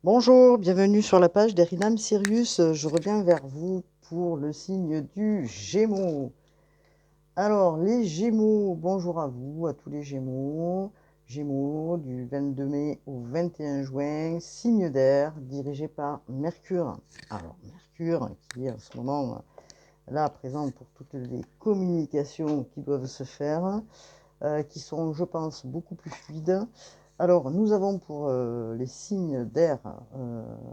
Bonjour, bienvenue sur la page d'Erinam Sirius. Je reviens vers vous pour le signe du Gémeaux. Alors, les Gémeaux, bonjour à vous, à tous les Gémeaux. Gémeaux du 22 mai au 21 juin, signe d'air dirigé par Mercure. Alors, Mercure qui est en ce moment là présent pour toutes les communications qui doivent se faire, qui sont, je pense, beaucoup plus fluides. Alors, nous avons pour les signes d'air,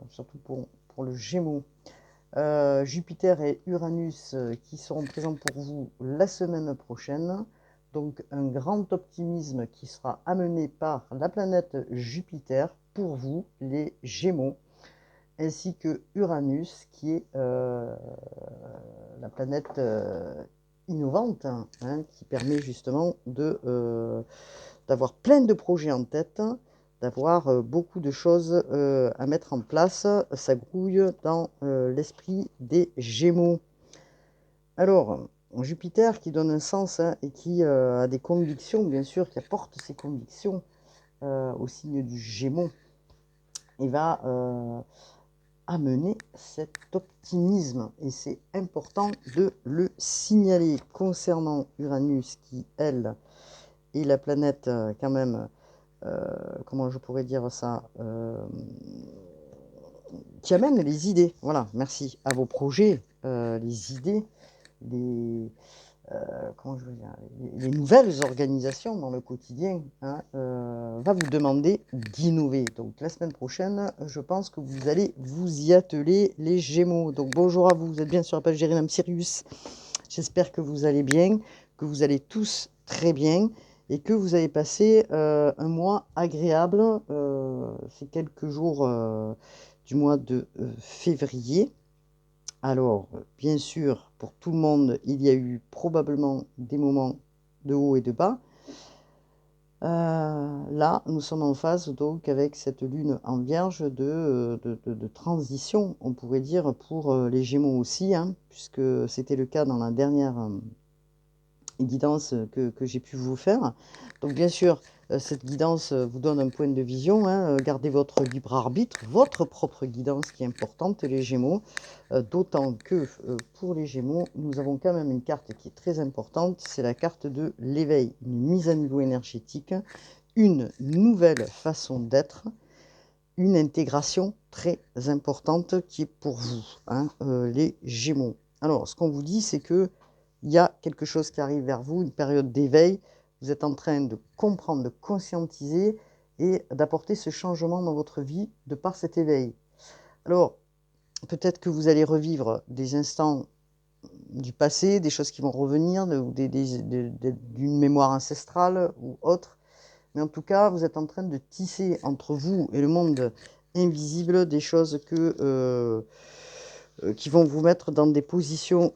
surtout pour le Gémeaux, Jupiter et Uranus qui seront présents pour vous la semaine prochaine. Donc, un grand optimisme qui sera amené par la planète Jupiter pour vous, les Gémeaux, ainsi que Uranus qui est la planète innovante, hein, qui permet justement d'avoir plein de projets en tête, d'avoir beaucoup de choses à mettre en place. Ça grouille dans l'esprit des Gémeaux. Alors, Jupiter qui donne un sens, hein, et qui a des convictions, bien sûr, qui apporte ses convictions au signe du Gémeaux, et va amener cet optimisme. Et c'est important de le signaler concernant Uranus qui, elle, est la planète quand même, comment je pourrais dire ça, qui amène les idées, voilà, merci, à vos projets, les idées, les, comment je veux dire, les nouvelles organisations dans le quotidien, hein, va vous demander d'innover. Donc la semaine prochaine, je pense que vous allez vous y atteler, les Gémeaux. Donc bonjour à vous, vous êtes bien sur la page d'Erinam Sirius. J'espère que vous allez bien, que vous allez tous très bien et que vous avez passé un mois agréable, ces quelques jours du mois de février. Alors, bien sûr, pour tout le monde, il y a eu probablement des moments de haut et de bas. Là, nous sommes en phase donc avec cette lune en vierge de transition, on pourrait dire, pour les Gémeaux aussi, hein, puisque c'était le cas dans la dernière guidance que j'ai pu vous faire. Donc bien sûr, cette guidance vous donne un point de vision, hein, gardez votre libre arbitre, votre propre guidance qui est importante, les Gémeaux, d'autant que pour les Gémeaux, nous avons quand même une carte qui est très importante, c'est la carte de l'éveil, une mise à niveau énergétique, une nouvelle façon d'être, une intégration très importante qui est pour vous, hein, les Gémeaux. Alors, ce qu'on vous dit, c'est que il y a quelque chose qui arrive vers vous, une période d'éveil. Vous êtes en train de comprendre, de conscientiser et d'apporter ce changement dans votre vie de par cet éveil. Alors, peut-être que vous allez revivre des instants du passé, des choses qui vont revenir, d'une mémoire ancestrale ou autre. Mais en tout cas, vous êtes en train de tisser entre vous et le monde invisible des choses qui vont vous mettre dans des positions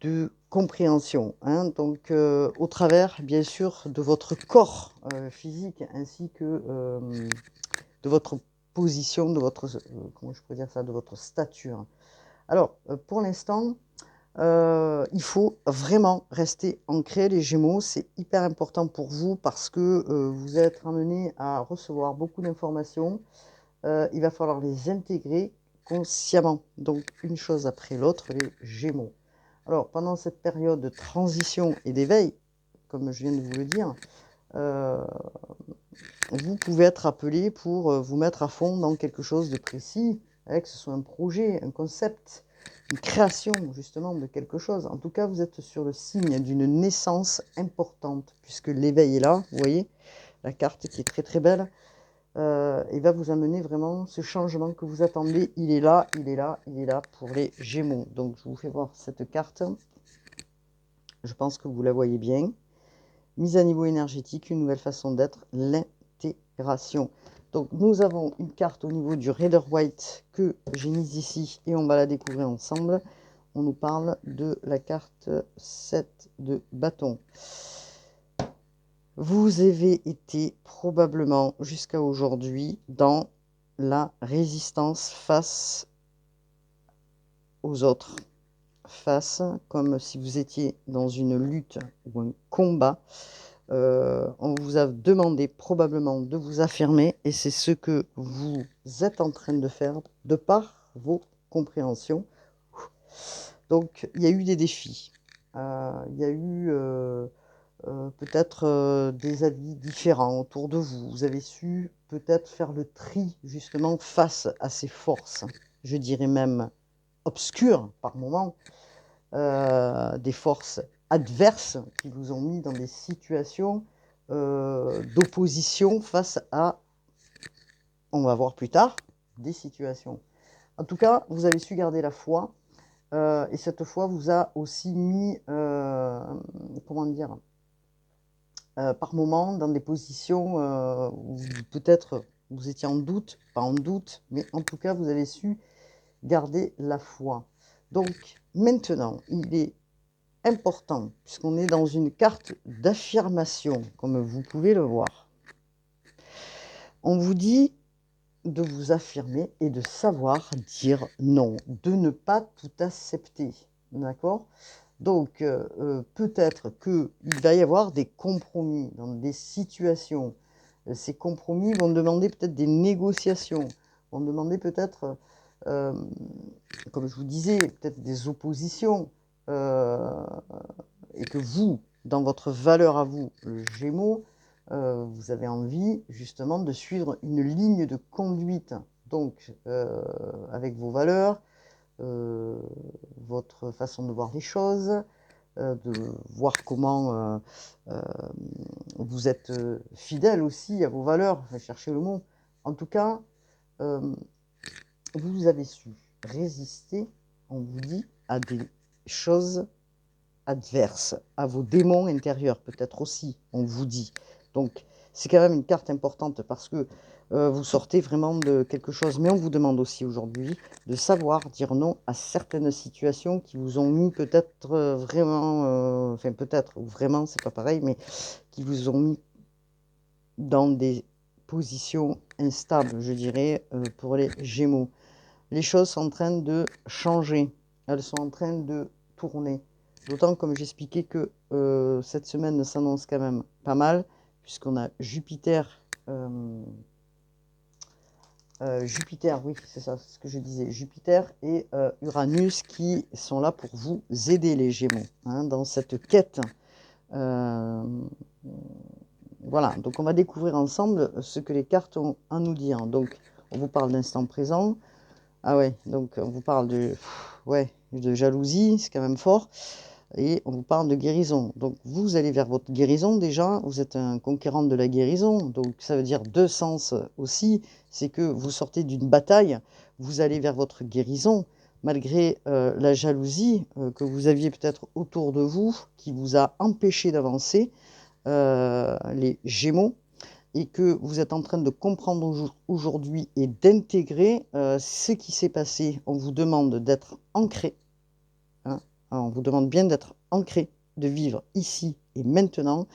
de compréhension, hein, donc au travers, bien sûr, de votre corps physique ainsi que de votre position, de votre, comment je pourrais dire ça, de votre stature. Alors, pour l'instant, il faut vraiment rester ancré, les Gémeaux. C'est hyper important pour vous parce que vous êtes amené à recevoir beaucoup d'informations. Il va falloir les intégrer consciemment. Donc, une chose après l'autre, les Gémeaux. Alors, pendant cette période de transition et d'éveil, comme je viens de vous le dire, euh, vous pouvez être appelé pour vous mettre à fond dans quelque chose de précis, que ce soit un projet, un concept, une création justement de quelque chose. En tout cas, vous êtes sur le signe d'une naissance importante, puisque l'éveil est là, vous voyez, la carte qui est très très belle, et va vous amener vraiment ce changement que vous attendez. Il est là, il est là, il est là pour les Gémeaux. Donc je vous fais voir cette carte, je pense que vous la voyez bien. Mise à niveau énergétique, une nouvelle façon d'être, l'intégration. Donc nous avons une carte au niveau du Rider-Waite que j'ai mise ici et on va la découvrir ensemble. On nous parle de la carte 7 de bâton. Vous avez été probablement jusqu'à aujourd'hui dans la résistance face aux autres, face comme si vous étiez dans une lutte ou un combat On vous a demandé probablement de vous affirmer et c'est ce que vous êtes en train de faire de par vos compréhensions. Donc, il y a eu des défis. Il y a eu peut-être des avis différents autour de vous. Vous avez su peut-être faire le tri justement face à ces forces, je dirais même obscures par moments, des forces adverses qui vous ont mis dans des situations d'opposition face à, on va voir plus tard, des situations. En tout cas, vous avez su garder la foi et cette foi vous a aussi mis, comment dire, par moment dans des positions où peut-être vous étiez en doute, pas en doute, mais en tout cas vous avez su garder la foi. Donc maintenant, il est important, puisqu'on est dans une carte d'affirmation, comme vous pouvez le voir. On vous dit de vous affirmer et de savoir dire non, de ne pas tout accepter, d'accord? Donc, peut-être qu'il va y avoir des compromis dans des situations. Ces compromis vont demander peut-être des négociations, vont demander peut-être, comme je vous disais, peut-être des oppositions. Et que vous, dans votre valeur à vous, le Gémeaux, vous avez envie justement de suivre une ligne de conduite. Donc, avec vos valeurs, votre façon de voir les choses, de voir comment vous êtes fidèle aussi à vos valeurs, enfin, cherchez le mot. En tout cas, vous avez su résister, on vous dit, à des choses adverses, à vos démons intérieurs peut-être aussi, on vous dit. Donc, c'est quand même une carte importante parce que vous sortez vraiment de quelque chose. Mais on vous demande aussi aujourd'hui de savoir dire non à certaines situations qui vous ont mis peut-être vraiment, enfin peut-être, ou vraiment, c'est pas pareil, mais qui vous ont mis dans des positions instables, je dirais, pour les Gémeaux. Les choses sont en train de changer, elles sont en train de tourner. D'autant, comme j'expliquais, que cette semaine s'annonce quand même pas mal, puisqu'on a Jupiter, Jupiter, oui, c'est ça, c'est ce que je disais, Jupiter et Uranus qui sont là pour vous aider, les Gémeaux, hein, dans cette quête. Voilà, donc on va découvrir ensemble ce que les cartes ont à nous dire. Donc, on vous parle d'instant présent. Ah ouais, donc on vous parle de jalousie, c'est quand même fort. Et on vous parle de guérison. Donc vous allez vers votre guérison déjà, vous êtes un conquérant de la guérison. Donc ça veut dire deux sens aussi, c'est que vous sortez d'une bataille, vous allez vers votre guérison, malgré la jalousie que vous aviez peut-être autour de vous, qui vous a empêché d'avancer, les Gémeaux, et que vous êtes en train de comprendre aujourd'hui et d'intégrer ce qui s'est passé. On vous demande d'être ancré, hein. On vous demande bien d'être ancré, de vivre ici et maintenant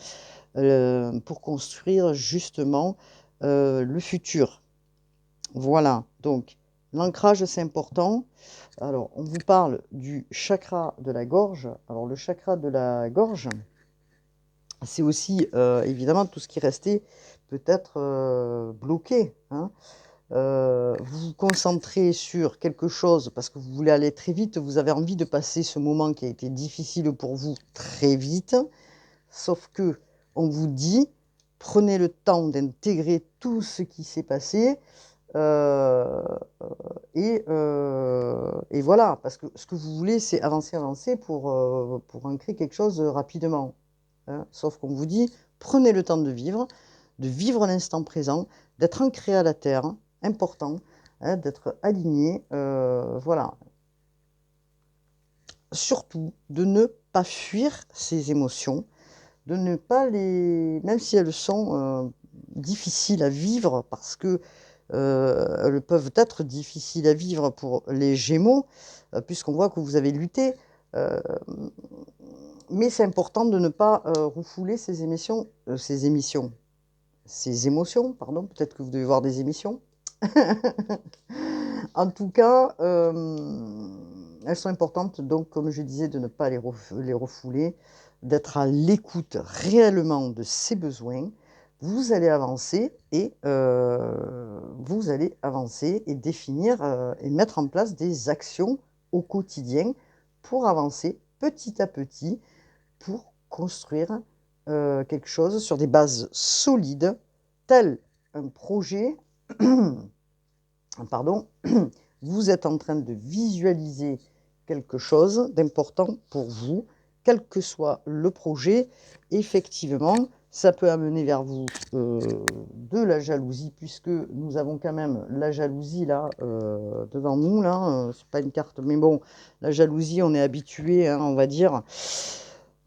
pour construire justement le futur. Voilà, donc l'ancrage c'est important. Alors on vous parle du chakra de la gorge. Alors le chakra de la gorge, c'est aussi évidemment tout ce qui restait peut-être bloqué, hein. Vous vous concentrez sur quelque chose parce que vous voulez aller très vite, vous avez envie de passer ce moment qui a été difficile pour vous très vite, sauf que on vous dit, prenez le temps d'intégrer tout ce qui s'est passé, euh, et voilà, parce que ce que vous voulez, c'est avancer, avancer pour ancrer quelque chose rapidement, hein. Sauf qu'on vous dit, prenez le temps de vivre l'instant présent, d'être ancré à la terre, important, hein, d'être aligné, voilà. Surtout, de ne pas fuir ces émotions, de ne pas les... Même si elles sont difficiles à vivre, parce que elles peuvent être difficiles à vivre pour les Gémeaux, puisqu'on voit que vous avez lutté, euh, mais c'est important de ne pas refouler ces émotions, pardon, peut-être que vous devez voir des émissions. En tout cas, elles sont importantes, donc comme je disais, de ne pas les refouler, d'être à l'écoute réellement de ses besoins, vous allez avancer et définir et mettre en place des actions au quotidien pour avancer petit à petit, pour construire quelque chose sur des bases solides, tel un projet. Pardon, vous êtes en train de visualiser quelque chose d'important pour vous, quel que soit le projet. Effectivement, ça peut amener vers vous de la jalousie, puisque nous avons quand même la jalousie là devant nous. Là, c'est pas une carte, mais bon, la jalousie, on est habitué, hein, on va dire.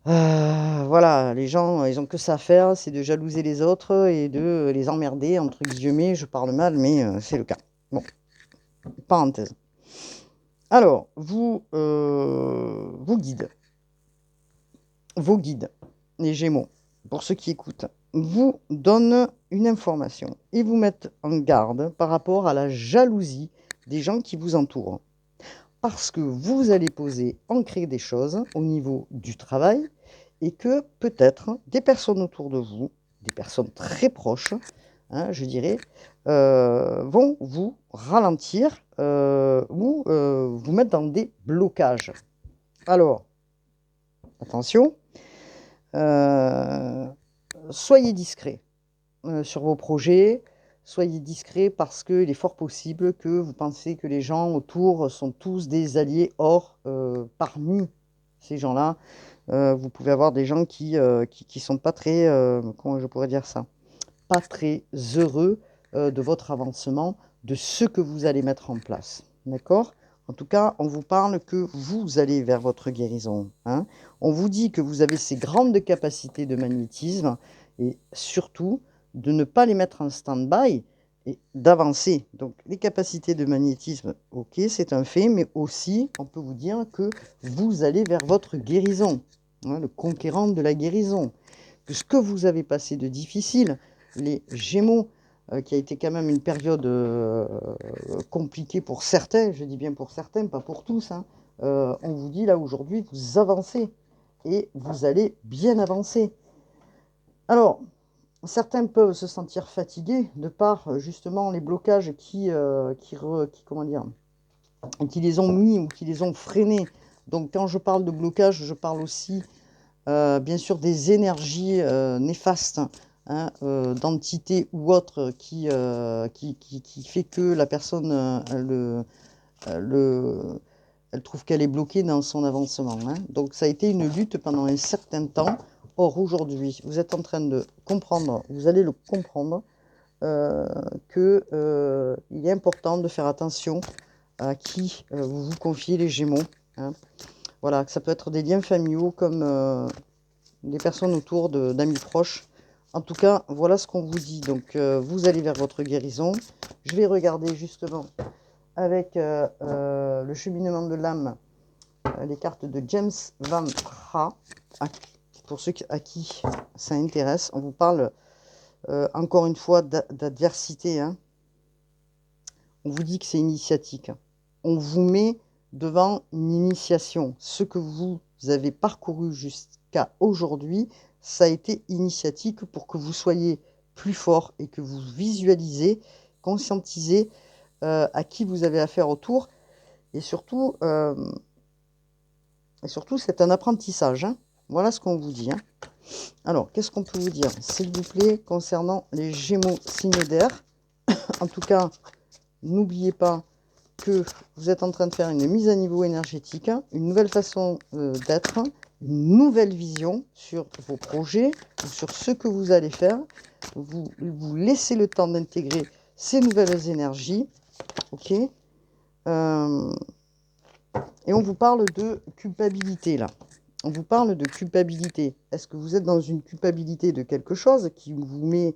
Voilà, les gens, ils ont que ça à faire, c'est de jalouser les autres et de les emmerder, entre guillemets. Je parle mal, mais c'est le cas. Bon, parenthèse. Alors, vos guides, les Gémeaux, pour ceux qui écoutent, vous donnent une information et vous mettent en garde par rapport à la jalousie des gens qui vous entourent. Parce que vous allez ancrer des choses au niveau du travail et que peut-être des personnes autour de vous, des personnes très proches, hein, je dirais, vont vous ralentir ou vous mettre dans des blocages. Alors, attention, soyez discret sur vos projets, soyez discret parce qu'il est fort possible que vous pensez que les gens autour sont tous des alliés. Or, parmi ces gens-là, vous pouvez avoir des gens qui sont pas très, comment je pourrais dire ça, pas très heureux de votre avancement, de ce que vous allez mettre en place. D'accord? En tout cas, on vous parle que vous allez vers votre guérison. Hein. On vous dit que vous avez ces grandes capacités de magnétisme et surtout de ne pas les mettre en stand-by et d'avancer. Donc les capacités de magnétisme, ok, c'est un fait, mais aussi on peut vous dire que vous allez vers votre guérison, hein, le conquérant de la guérison. Que ce que vous avez passé de difficile, les Gémeaux, qui a été quand même une période compliquée pour certains, je dis bien pour certains, pas pour tous, hein. On vous dit là aujourd'hui, vous avancez et vous allez bien avancer. Alors, certains peuvent se sentir fatigués de par justement les blocages comment dire, qui les ont mis ou qui les ont freinés. Donc quand je parle de blocage, je parle aussi bien sûr des énergies néfastes, hein, d'entités ou autres qui fait que la personne elle trouve qu'elle est bloquée dans son avancement. Hein. Donc ça a été une lutte pendant un certain temps. Or aujourd'hui, vous êtes en train de comprendre, vous allez le comprendre, qu'il est important de faire attention à qui vous vous confiez, les Gémeaux. Hein. Voilà, que ça peut être des liens familiaux comme des personnes autour d'amis proches. En tout cas, voilà ce qu'on vous dit. Donc, vous allez vers votre guérison. Je vais regarder justement avec le cheminement de l'âme les cartes de James Van Ra. Pour ceux à qui ça intéresse, on vous parle encore une fois d'adversité. Hein. On vous dit que c'est initiatique. On vous met devant une initiation. Ce que vous avez parcouru jusqu'à aujourd'hui, ça a été initiatique pour que vous soyez plus fort et que vous visualisez, conscientisez à qui vous avez affaire autour. Et surtout c'est un apprentissage. Hein. Voilà ce qu'on vous dit. Hein. Alors, qu'est-ce qu'on peut vous dire, s'il vous plaît, concernant les Gémeaux signes d'air? En tout cas, n'oubliez pas que vous êtes en train de faire une mise à niveau énergétique, une nouvelle façon d'être, une nouvelle vision sur vos projets, sur ce que vous allez faire. Vous laissez le temps d'intégrer ces nouvelles énergies. Ok. Et on vous parle de culpabilité là. On vous parle de culpabilité. Est-ce que vous êtes dans une culpabilité de quelque chose qui vous met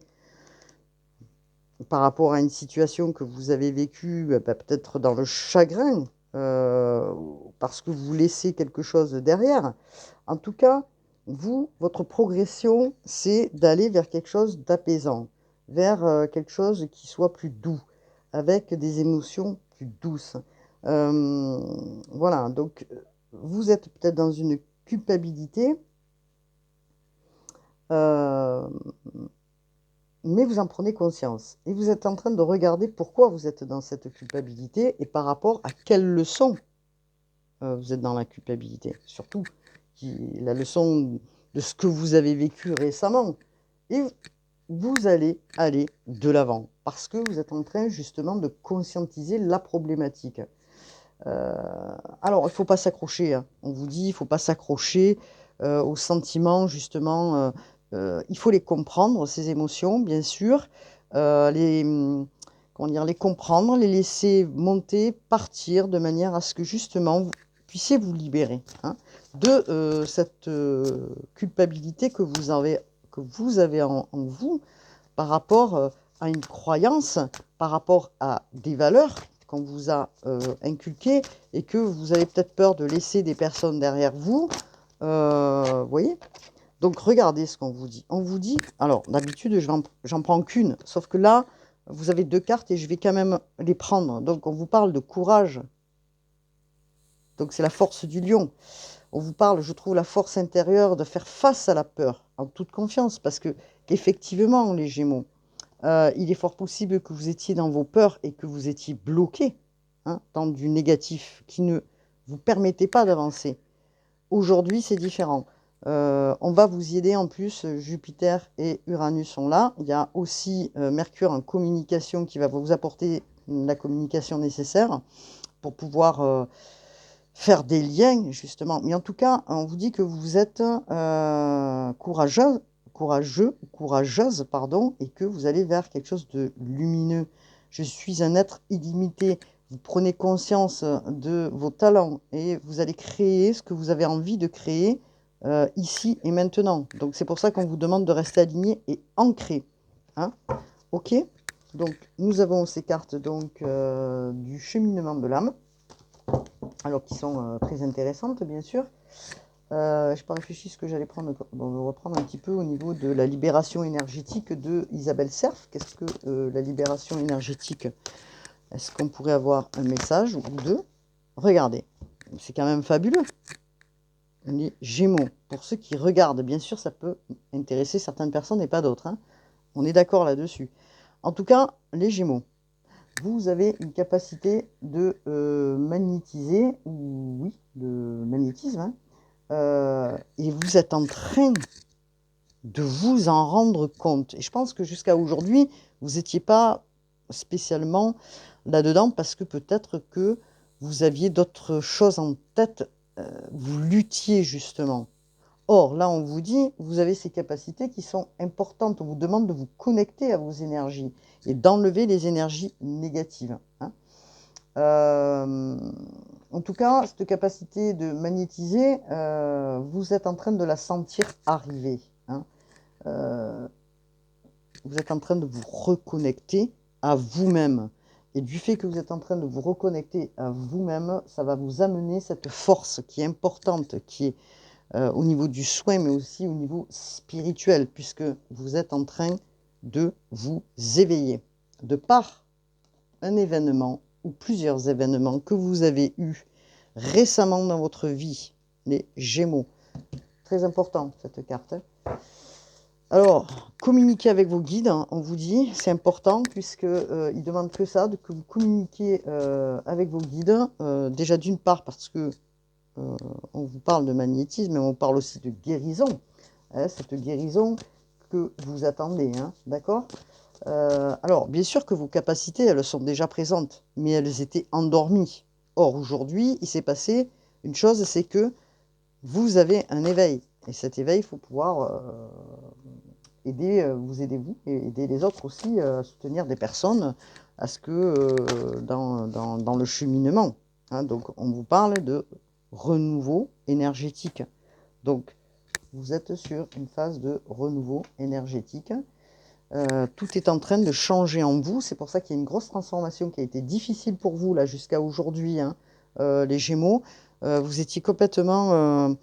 par rapport à une situation que vous avez vécue, peut-être dans le chagrin, parce que vous laissez quelque chose derrière. En tout cas, votre progression, c'est d'aller vers quelque chose d'apaisant, vers quelque chose qui soit plus doux, avec des émotions plus douces. Voilà, donc vous êtes peut-être dans une culpabilité Mais vous en prenez conscience. Et vous êtes en train de regarder pourquoi vous êtes dans cette culpabilité et par rapport à quelle leçon vous êtes dans la culpabilité. Surtout la leçon de ce que vous avez vécu récemment. Et vous allez aller de l'avant parce que vous êtes en train justement de conscientiser la problématique. Alors, il ne faut pas s'accrocher, hein. On vous dit, il ne faut pas s'accrocher aux sentiments, justement. Il faut les comprendre, ces émotions, bien sûr. Comment dire, les comprendre, les laisser monter, partir, de manière à ce que, justement, vous puissiez vous libérer, hein, de cette culpabilité que vous avez en vous par rapport à une croyance, par rapport à des valeurs qu'on vous a inculquées et que vous avez peut-être peur de laisser des personnes derrière vous. Vous voyez? Donc, regardez ce qu'on vous dit. On vous dit, alors d'habitude, j'en prends qu'une, sauf que là, vous avez 2 cartes et je vais quand même les prendre. Donc, on vous parle de courage. Donc, c'est la force du lion. On vous parle, je trouve, la force intérieure de faire face à la peur en toute confiance parce que, effectivement, les Gémeaux, il est fort possible que vous étiez dans vos peurs et que vous étiez bloqué, hein, dans du négatif qui ne vous permettait pas d'avancer. Aujourd'hui, c'est différent. On va vous y aider en plus, Jupiter et Uranus sont là. Il y a aussi Mercure en communication qui va vous apporter la communication nécessaire pour pouvoir faire des liens, justement. Mais en tout cas, on vous dit que vous êtes courageuse, pardon, et que vous allez vers quelque chose de lumineux. Je suis un être illimité. Vous prenez conscience de vos talents et vous allez créer ce que vous avez envie de créer ici et maintenant. Donc c'est pour ça qu'on vous demande de rester aligné et ancré. Hein, ok. Donc nous avons ces cartes donc du cheminement de l'âme. Alors qui sont très intéressantes, bien sûr. Je n'ai pas réfléchi ce que j'allais prendre, reprendre un petit peu au niveau de la libération énergétique de Isabelle Cerf. Qu'est-ce que la libération énergétique? Est-ce qu'on pourrait avoir un message ou deux? Regardez, c'est quand même fabuleux. Les Gémeaux, pour ceux qui regardent, bien sûr, ça peut intéresser certaines personnes et pas d'autres, hein. On est d'accord là-dessus. En tout cas, les Gémeaux, vous avez une capacité de magnétiser, ou oui, de magnétisme, hein, et vous êtes en train de vous en rendre compte. Et je pense que jusqu'à aujourd'hui, vous n'étiez pas spécialement là-dedans parce que peut-être que vous aviez d'autres choses en tête, vous luttiez justement. Or, là, on vous dit, vous avez ces capacités qui sont importantes. On vous demande de vous connecter à vos énergies et d'enlever les énergies négatives, hein. En tout cas, cette capacité de magnétiser, vous êtes en train de la sentir arriver, hein. Vous êtes en train de vous reconnecter à vous-même. Et du fait que vous êtes en train de vous reconnecter à vous-même, ça va vous amener cette force qui est importante, qui est au niveau du soin, mais aussi au niveau spirituel, puisque vous êtes en train de vous éveiller. De par un événement ou plusieurs événements que vous avez eus récemment dans votre vie, les Gémeaux. Très important, cette carte, hein. Alors, communiquer avec vos guides, hein, on vous dit, c'est important, puisqu'ils demandent que ça, que vous communiquiez avec vos guides. Déjà d'une part parce que on vous parle de magnétisme, mais on parle aussi de guérison, hein, cette guérison que vous attendez, hein, d'accord? Alors, bien sûr que vos capacités, elles sont déjà présentes, mais elles étaient endormies. Or, aujourd'hui, il s'est passé une chose, c'est que vous avez un éveil. Et cet éveil, il faut pouvoir vous aider vous, et aider les autres aussi à soutenir des personnes à ce que dans le cheminement, hein. Donc, on vous parle de renouveau énergétique. Donc, vous êtes sur une phase de renouveau énergétique. Tout est en train de changer en vous. C'est pour ça qu'il y a une grosse transformation qui a été difficile pour vous là jusqu'à aujourd'hui, hein, les Gémeaux. Vous étiez complètement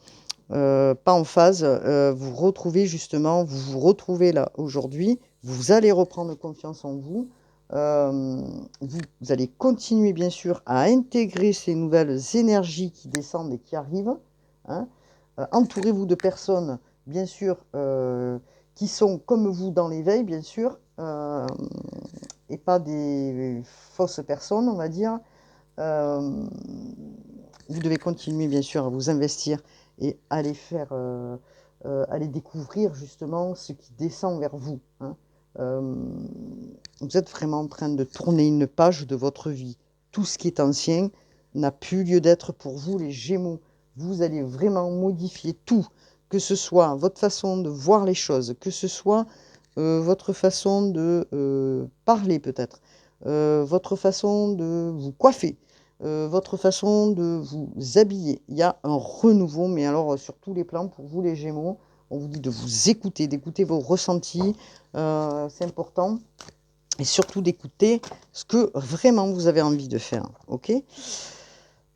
pas en phase. Vous retrouvez justement, vous vous retrouvez là aujourd'hui. Vous allez reprendre confiance en vous. Vous allez continuer bien sûr à intégrer ces nouvelles énergies qui descendent et qui arrivent, hein. Entourez-vous de personnes bien sûr, qui sont comme vous dans l'éveil, bien sûr, et pas des fausses personnes, on va dire. Vous devez continuer, bien sûr, à vous investir et aller faire, aller découvrir justement ce qui descend vers vous, hein. Vous êtes vraiment en train de tourner une page de votre vie. Tout ce qui est ancien n'a plus lieu d'être pour vous, les Gémeaux. Vous allez vraiment modifier tout, que ce soit votre façon de voir les choses, que ce soit votre façon de parler peut-être, votre façon de vous coiffer, votre façon de vous habiller. Il y a un renouveau, mais alors sur tous les plans pour vous les Gémeaux. On vous dit de vous écouter, d'écouter vos ressentis, c'est important. Et surtout d'écouter ce que vraiment vous avez envie de faire. Ok.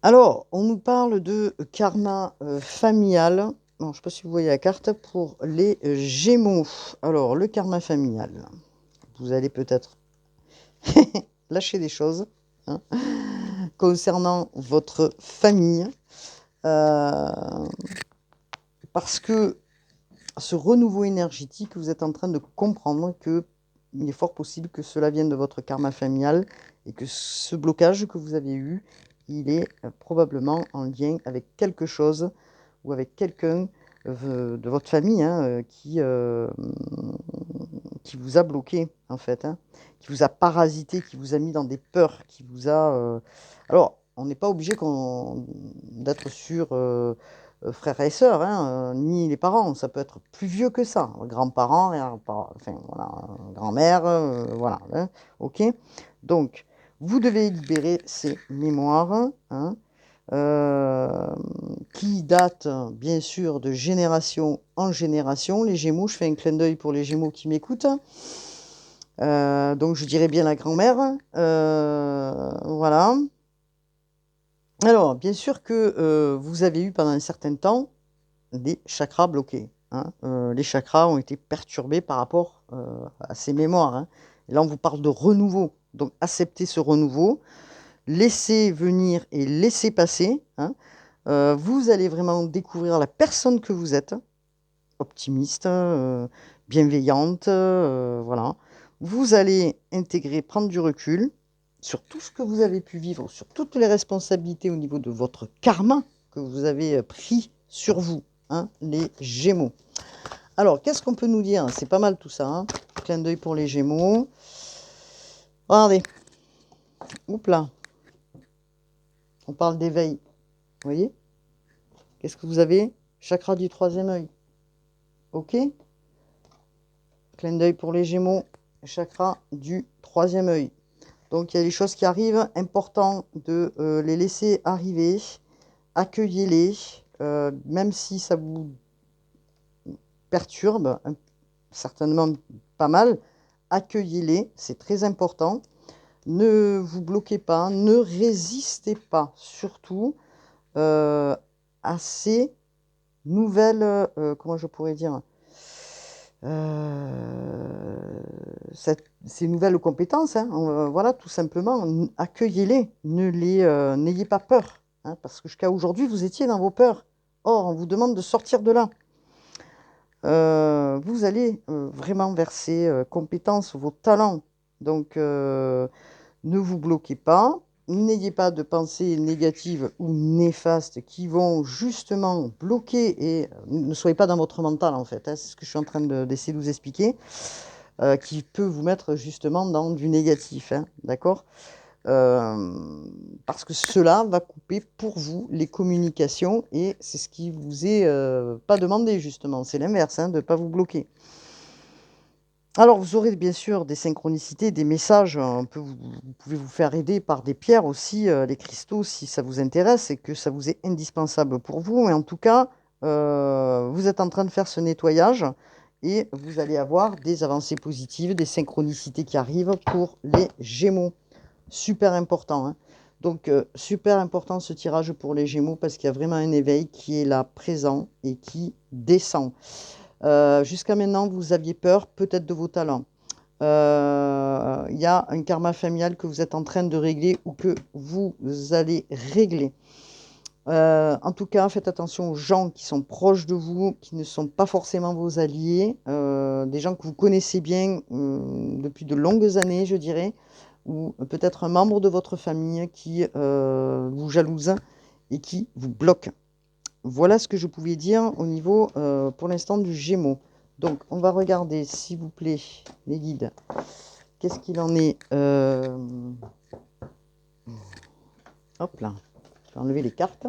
Alors, on nous parle de karma familial. Bon, je ne sais pas si vous voyez la carte pour les Gémeaux. Alors, le karma familial. Vous allez peut-être lâcher des choses, hein, concernant votre famille. Parce que ce renouveau énergétique, vous êtes en train de comprendre que il est fort possible que cela vienne de votre karma familial et que ce blocage que vous avez eu, il est probablement en lien avec quelque chose ou avec quelqu'un de votre famille, hein, qui vous a bloqué, en fait, hein, qui vous a parasité, qui vous a mis dans des peurs, qui vous a... Alors, on n'est pas obligé d'être sur frères et sœurs, hein, ni les parents. Ça peut être plus vieux que ça. Grands-parents, enfin, voilà, grand-mère, voilà. Hein, ok. Donc, vous devez libérer ces mémoires, hein, qui datent bien sûr de génération en génération. Les Gémeaux, je fais un clin d'œil pour les Gémeaux qui m'écoutent. Donc, je dirais bien la grand-mère. Voilà. Alors, bien sûr que vous avez eu pendant un certain temps des chakras bloqués, hein. Les chakras ont été perturbés par rapport à ces mémoires, hein. Et là, on vous parle de renouveau. Donc, acceptez ce renouveau, laissez venir et laissez passer, hein. Vous allez vraiment découvrir la personne que vous êtes, optimiste, bienveillante, voilà. Vous allez intégrer, prendre du recul sur tout ce que vous avez pu vivre, sur toutes les responsabilités au niveau de votre karma que vous avez pris sur vous, hein, les Gémeaux. Alors, qu'est-ce qu'on peut nous dire? C'est pas mal tout ça, hein. Clin d'œil pour les Gémeaux. Regardez. Oups là. On parle d'éveil. Vous voyez? Qu'est-ce que vous avez? Chakra du troisième œil. Ok? Clin d'œil pour les Gémeaux. Chakra du troisième œil. Donc, il y a des choses qui arrivent. Important de les laisser arriver. Accueillez-les. Même si ça vous perturbe, certainement pas mal, accueillez-les, c'est très important. Ne vous bloquez pas, ne résistez pas, surtout à ces nouvelles, comment je pourrais dire, ces nouvelles compétences, hein, voilà, tout simplement, accueillez-les, n'ayez pas peur, hein, parce que jusqu'à aujourd'hui, vous étiez dans vos peurs. Or, on vous demande de sortir de là. Vous allez vraiment vers ces compétences, vos talents. Donc, ne vous bloquez pas. N'ayez pas de pensées négatives ou néfastes qui vont justement bloquer et ne soyez pas dans votre mental en fait, hein, c'est ce que je suis en train d'essayer de vous expliquer, qui peut vous mettre justement dans du négatif, hein, d'accord? Parce que cela va couper pour vous les communications et c'est ce qui vous est pas demandé justement, c'est l'inverse, hein, de ne pas vous bloquer. Alors vous aurez bien sûr des synchronicités, des messages, vous pouvez vous faire aider par des pierres aussi, les cristaux si ça vous intéresse et que ça vous est indispensable pour vous. Mais en tout cas, vous êtes en train de faire ce nettoyage et vous allez avoir des avancées positives, des synchronicités qui arrivent pour les Gémeaux. Super important, hein. Donc, super important ce tirage pour les Gémeaux parce qu'il y a vraiment un éveil qui est là, présent et qui descend. Jusqu'à maintenant, vous aviez peur peut-être de vos talents. Il y a un karma familial que vous êtes en train de régler ou que vous allez régler. En tout cas, faites attention aux gens qui sont proches de vous, qui ne sont pas forcément vos alliés, des gens que vous connaissez bien depuis de longues années, je dirais, ou peut-être un membre de votre famille qui vous jalouse et qui vous bloque. Voilà ce que je pouvais dire au niveau, pour l'instant, du Gémeaux. Donc, on va regarder, s'il vous plaît, les guides. Qu'est-ce qu'il en est Hop là, je vais enlever les cartes.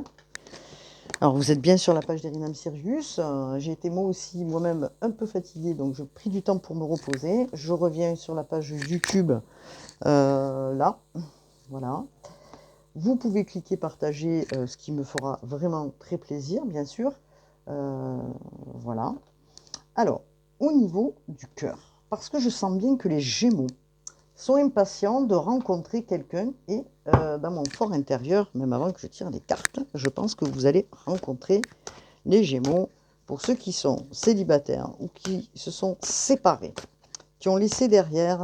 Alors, vous êtes bien sur la page d'Erinam Sirius. J'ai été moi aussi, moi-même, un peu fatiguée, donc j'ai pris du temps pour me reposer. Je reviens sur la page YouTube, là. Voilà. Vous pouvez cliquer partager, ce qui me fera vraiment très plaisir, bien sûr. Voilà. Alors, au niveau du cœur, parce que je sens bien que les Gémeaux sont impatients de rencontrer quelqu'un et dans mon fort intérieur, même avant que je tire les cartes, je pense que vous allez rencontrer les Gémeaux. Pour ceux qui sont célibataires ou qui se sont séparés, qui ont laissé derrière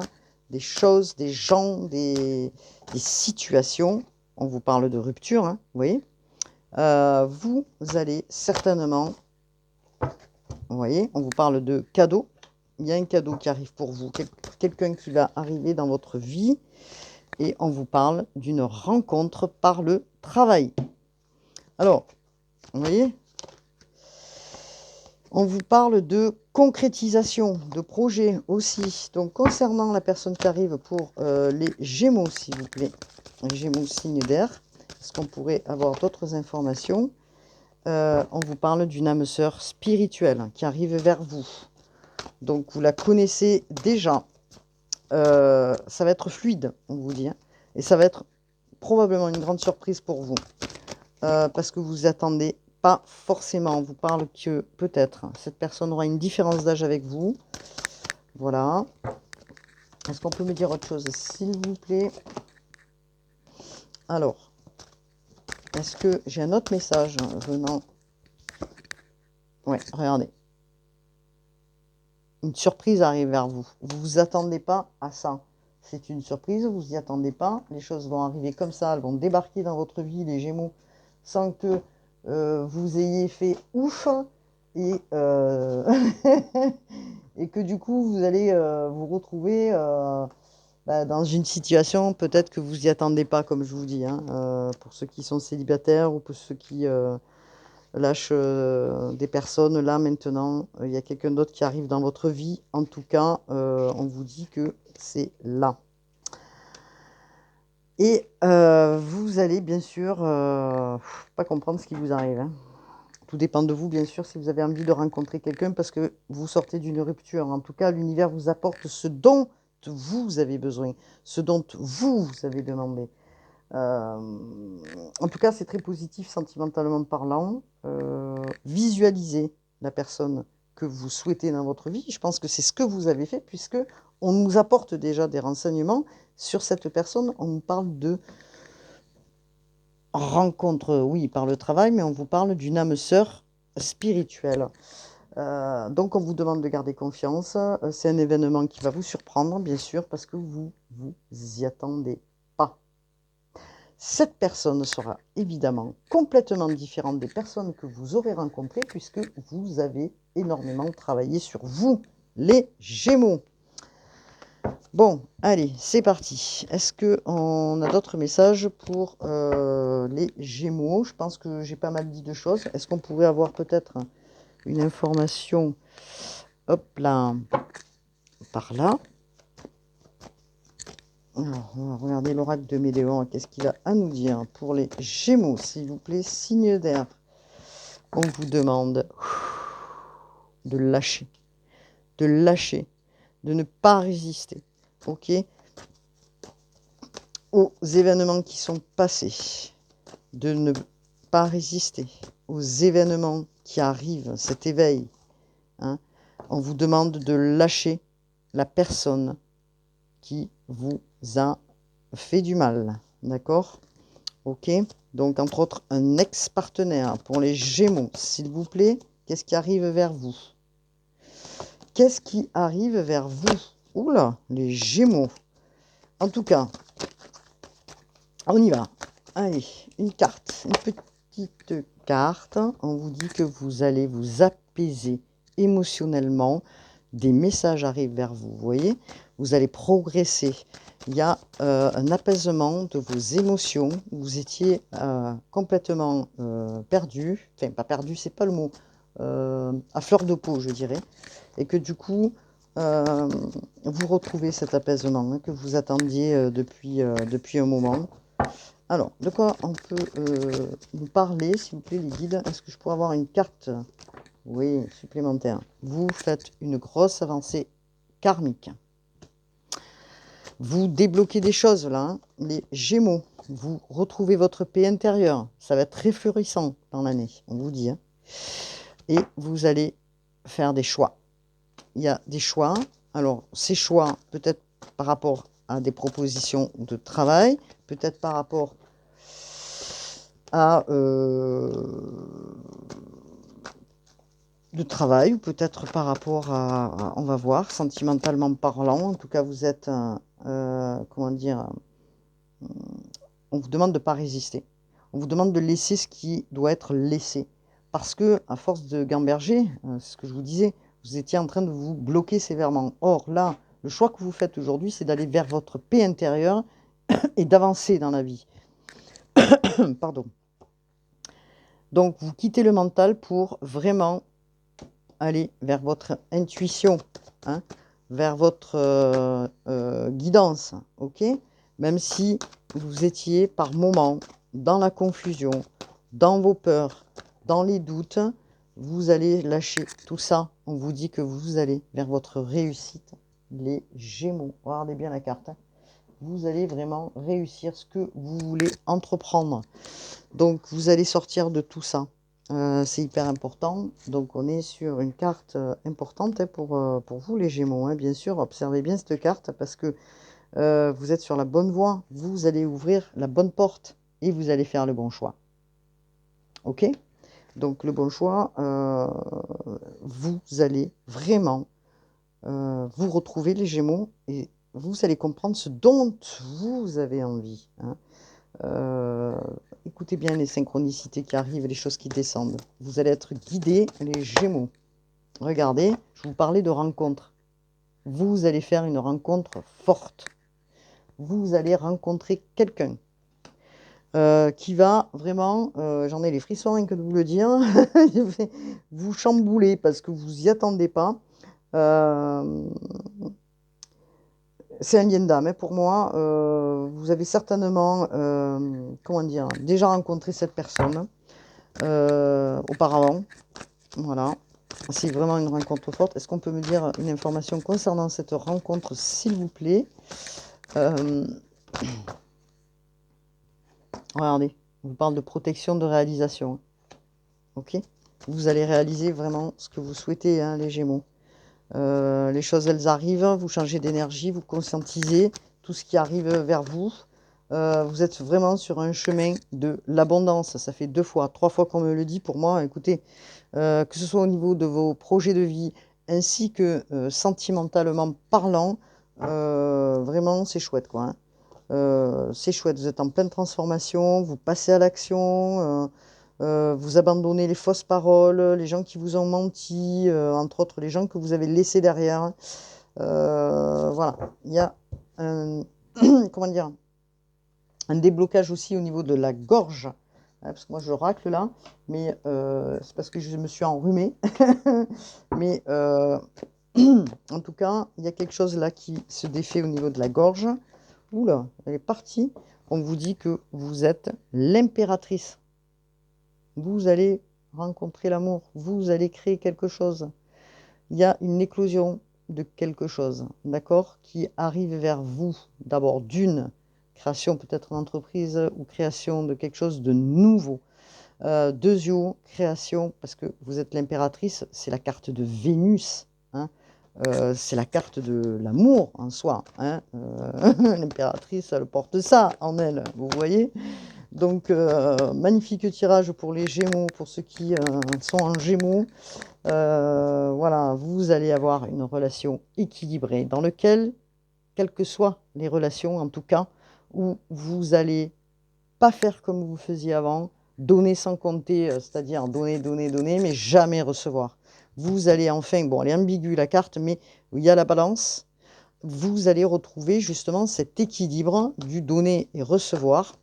des choses, des gens, des situations, on vous parle de rupture, hein, vous voyez, vous allez certainement, vous voyez, on vous parle de cadeaux. Il y a un cadeau qui arrive pour vous, quelqu'un qui va arriver dans votre vie, et on vous parle d'une rencontre par le travail. Alors, vous voyez, on vous parle de concrétisation, de projet aussi. Donc, concernant la personne qui arrive pour les Gémeaux, s'il vous plaît, les Gémeaux signe d'air, est-ce qu'on pourrait avoir d'autres informations? On vous parle d'une âme sœur spirituelle qui arrive vers vous. Donc, vous la connaissez déjà. Ça va être fluide, on vous dit. Hein, et ça va être probablement une grande surprise pour vous. Parce que vous attendez pas forcément. On vous parle que peut-être cette personne aura une différence d'âge avec vous. Voilà. Est-ce qu'on peut me dire autre chose, s'il vous plaît? Alors, est-ce que j'ai un autre message venant? Ouais, regardez. Une surprise arrive vers vous. Vous ne vous attendez pas à ça. C'est une surprise, vous n'y attendez pas. Les choses vont arriver comme ça, elles vont débarquer dans votre vie, les Gémeaux, sans que vous ayez fait ouf. Et, et que du coup, vous allez vous retrouver dans une situation peut-être que vous n'y attendez pas, comme je vous dis. Hein, pour ceux qui sont célibataires ou pour ceux qui lâchent des personnes, là, maintenant, il y a quelqu'un d'autre qui arrive dans votre vie. En tout cas, on vous dit que c'est là. Et vous allez, bien sûr, pas comprendre ce qui vous arrive. Hein. Tout dépend de vous, bien sûr, si vous avez envie de rencontrer quelqu'un parce que vous sortez d'une rupture. En tout cas, l'univers vous apporte ce dont vous avez besoin, ce dont vous avez demandé. En tout cas, c'est très positif sentimentalement parlant. Visualisez la personne que vous souhaitez dans votre vie. Je pense que c'est ce que vous avez fait puisque on nous apporte déjà des renseignements sur cette personne. On nous parle de rencontre, oui, par le travail, mais on vous parle d'une âme sœur spirituelle. Donc, on vous demande de garder confiance. C'est un événement qui va vous surprendre, bien sûr, parce que vous y attendez pas. Cette personne sera évidemment complètement différente des personnes que vous aurez rencontrées, puisque vous avez énormément travaillé sur vous, les Gémeaux. Bon, allez, c'est parti. Est-ce qu'on a d'autres messages pour les Gémeaux? Je pense que j'ai pas mal dit de choses. Est-ce qu'on pourrait avoir peut-être une information, hop là, par là? Alors, on va regarder l'oracle de Méléon. Qu'est-ce qu'il a à nous dire pour les Gémeaux, s'il vous plaît? Signe d'air. On vous demande de lâcher, de ne pas résister, ok, aux événements qui sont passés, de ne pas résister aux événements qui arrivent, cet éveil. Hein. On vous demande de lâcher la personne qui vous a fait du mal, d'accord? Ok, donc entre autres un ex-partenaire pour les Gémeaux, s'il vous plaît. Qu'est-ce qui arrive vers vous? Qu'est-ce qui arrive vers vous? Oula, les Gémeaux. En tout cas, on y va. Allez, une carte, une petite carte, on vous dit que vous allez vous apaiser émotionnellement. Des messages arrivent vers vous, vous voyez, vous allez progresser. Il y a un apaisement de vos émotions. Vous étiez complètement perdu, enfin pas perdu, c'est pas le mot, à fleur de peau, je dirais, et que du coup, vous retrouvez cet apaisement hein, que vous attendiez depuis un moment. Alors, de quoi on peut nous parler, s'il vous plaît, les guides? Est-ce que je pourrais avoir une carte, oui, supplémentaire? Vous faites une grosse avancée karmique. Vous débloquez des choses, là. Hein. Les Gémeaux, vous retrouvez votre paix intérieure. Ça va être très florissant dans l'année, on vous dit. Hein. Et vous allez faire des choix. Il y a des choix. Alors, ces choix, peut-être par rapport à des propositions de travail, peut-être par rapport à de travail, ou peut-être par rapport à, on va voir, sentimentalement parlant. En tout cas, vous êtes, comment dire, on vous demande de ne pas résister. On vous demande de laisser ce qui doit être laissé. Parce que, à force de gamberger, c'est ce que je vous disais, vous étiez en train de vous bloquer sévèrement. Or, là, le choix que vous faites aujourd'hui, c'est d'aller vers votre paix intérieure et d'avancer dans la vie. Pardon. Donc, vous quittez le mental pour vraiment aller vers votre intuition, hein, vers votre guidance, ok? Même si vous étiez par moments dans la confusion, dans vos peurs, dans les doutes, vous allez lâcher tout ça. On vous dit que vous allez vers votre réussite, les Gémeaux. Regardez bien la carte. Hein. Vous allez vraiment réussir ce que vous voulez entreprendre. Donc, vous allez sortir de tout ça. C'est hyper important. Donc, on est sur une carte importante hein, pour vous, les Gémeaux. Hein. Bien sûr, observez bien cette carte parce que vous êtes sur la bonne voie. Vous allez ouvrir la bonne porte et vous allez faire le bon choix. OK? Donc, le bon choix, vous allez vraiment vous retrouver, les Gémeaux, et vous allez comprendre ce dont vous avez envie. Hein. Écoutez bien les synchronicités qui arrivent, les choses qui descendent. Vous allez être guidés, les Gémeaux. Regardez, je vous parlais de rencontre. Vous allez faire une rencontre forte. Vous allez rencontrer quelqu'un qui va vraiment, j'en ai les frissons rien que de vous le dire, vous chambouler parce que vous n'y attendez pas. C'est un lien d'âme hein, pour moi. Vous avez certainement, comment dire, déjà rencontré cette personne auparavant. Voilà. C'est vraiment une rencontre forte. Est-ce qu'on peut me dire une information concernant cette rencontre, s'il vous plaît? Regardez, on vous parle de protection, de réalisation. Ok? Vous allez réaliser vraiment ce que vous souhaitez, hein, les Gémeaux. Les choses, elles arrivent, vous changez d'énergie, vous conscientisez tout ce qui arrive vers vous. Vous êtes vraiment sur un chemin de l'abondance. Ça fait 2 fois, 3 fois qu'on me le dit. Pour moi, écoutez, que ce soit au niveau de vos projets de vie, ainsi que sentimentalement parlant, vraiment, c'est chouette, quoi. Hein. C'est chouette, vous êtes en pleine transformation, vous passez à l'action, vous abandonnez les fausses paroles, les gens qui vous ont menti, entre autres les gens que vous avez laissés derrière. Voilà, il y a un, comment dire, un déblocage aussi au niveau de la gorge, hein, parce que moi je racle là, mais c'est parce que je me suis enrhumée. Mais en tout cas, il y a quelque chose là qui se défait au niveau de la gorge. Oula, elle est partie. On vous dit que vous êtes l'impératrice. Vous allez rencontrer l'amour. Vous allez créer quelque chose. Il y a une éclosion de quelque chose, d'accord, qui arrive vers vous. D'abord d'une création peut-être d'entreprise ou création de quelque chose de nouveau. Deuxièmement, création, parce que vous êtes l'impératrice, c'est la carte de Vénus. Hein. C'est la carte de l'amour en soi. Hein. L'impératrice, elle porte ça en elle, vous voyez. Donc, magnifique tirage pour les Gémeaux, pour ceux qui sont en Gémeaux. Voilà, vous allez avoir une relation équilibrée dans laquelle, quelles que soient les relations en tout cas, où vous allez pas faire comme vous faisiez avant, donner sans compter, c'est-à-dire donner, donner, donner, mais jamais recevoir. Vous allez enfin, bon, elle est ambiguë la carte, mais il y a la balance. Vous allez retrouver justement cet équilibre du donner et recevoir.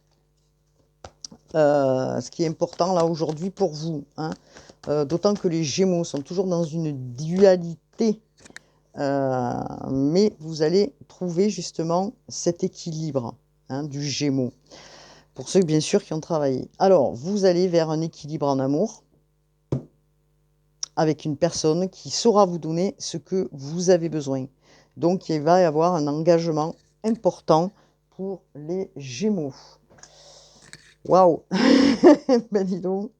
Ce qui est important là aujourd'hui pour vous, hein. D'autant que les Gémeaux sont toujours dans une dualité, mais vous allez trouver justement cet équilibre, hein, du Gémeaux. Pour ceux bien sûr qui ont travaillé. Alors, vous allez vers un équilibre en amour avec une personne qui saura vous donner ce que vous avez besoin. Donc, il va y avoir un engagement important pour les Gémeaux. Waouh. Ben dis donc,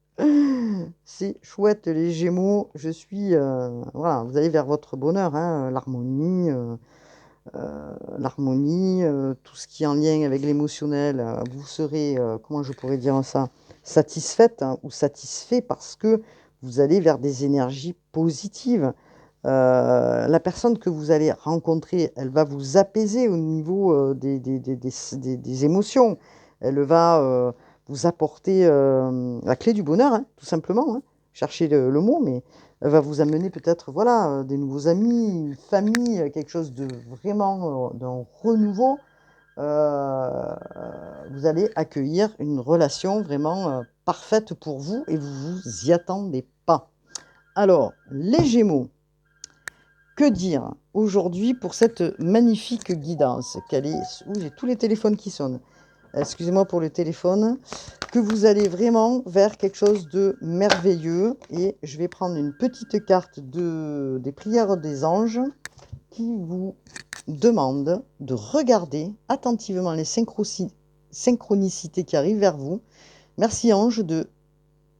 c'est chouette les Gémeaux. Je suis, voilà, vous allez vers votre bonheur, hein, l'harmonie, tout ce qui est en lien avec l'émotionnel. Vous serez, comment je pourrais dire ça, satisfaite, hein, ou satisfait parce que vous allez vers des énergies positives. La personne que vous allez rencontrer, elle va vous apaiser au niveau des émotions. Elle va vous apporter la clé du bonheur, hein, tout simplement, hein. Cherchez le mot, mais elle va vous amener peut-être voilà, des nouveaux amis, une famille, quelque chose de vraiment d'un renouveau. Euh, Vous allez accueillir une relation vraiment parfaite pour vous et vous vous y attendez pas. Alors, les Gémeaux. Que dire aujourd'hui pour cette magnifique guidance qu'elle est... Ouh, j'ai tous les téléphones qui sonnent. Excusez-moi pour le téléphone. Que vous allez vraiment vers quelque chose de merveilleux. Et je vais prendre une petite carte des prières des anges qui vous demande de regarder attentivement les synchronicités qui arrivent vers vous. Merci ange de...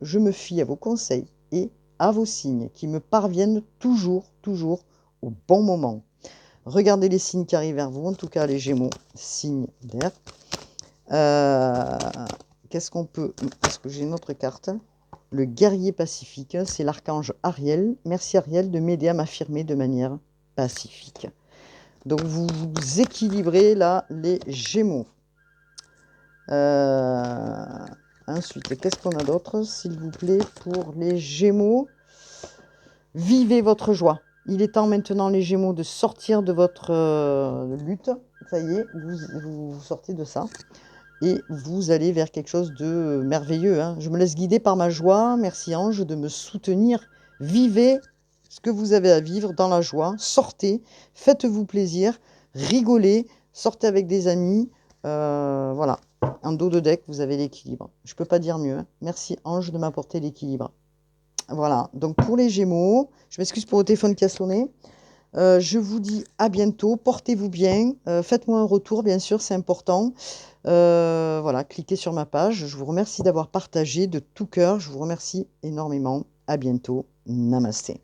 Je me fie à vos conseils et à vos signes qui me parviennent toujours, toujours au bon moment. Regardez les signes qui arrivent vers vous, en tout cas les Gémeaux, signe d'air. Qu'est-ce qu'on peut... Est-ce que j'ai une autre carte? Le guerrier pacifique, c'est l'archange Ariel. Merci Ariel de m'aider à m'affirmer de manière pacifique. Donc vous vous équilibrez là les Gémeaux. Ensuite, qu'est-ce qu'on a d'autre, s'il vous plaît, pour les Gémeaux? Vivez votre joie. Il est temps maintenant, les Gémeaux, de sortir de votre lutte. Ça y est, vous sortez de ça. Et vous allez vers quelque chose de merveilleux, hein. Je me laisse guider par ma joie. Merci Ange de me soutenir. Vivez ce que vous avez à vivre dans la joie. Sortez, faites-vous plaisir, rigolez, sortez avec des amis. Voilà, en dos de deck, vous avez l'équilibre. Je ne peux pas dire mieux, hein. Merci Ange de m'apporter l'équilibre. Voilà, donc pour les Gémeaux, je m'excuse pour le téléphone qui a sonné. Je vous dis à bientôt, portez-vous bien, faites-moi un retour, bien sûr, c'est important. Voilà, cliquez sur ma page. Je vous remercie d'avoir partagé de tout cœur. Je vous remercie énormément. À bientôt. Namasté.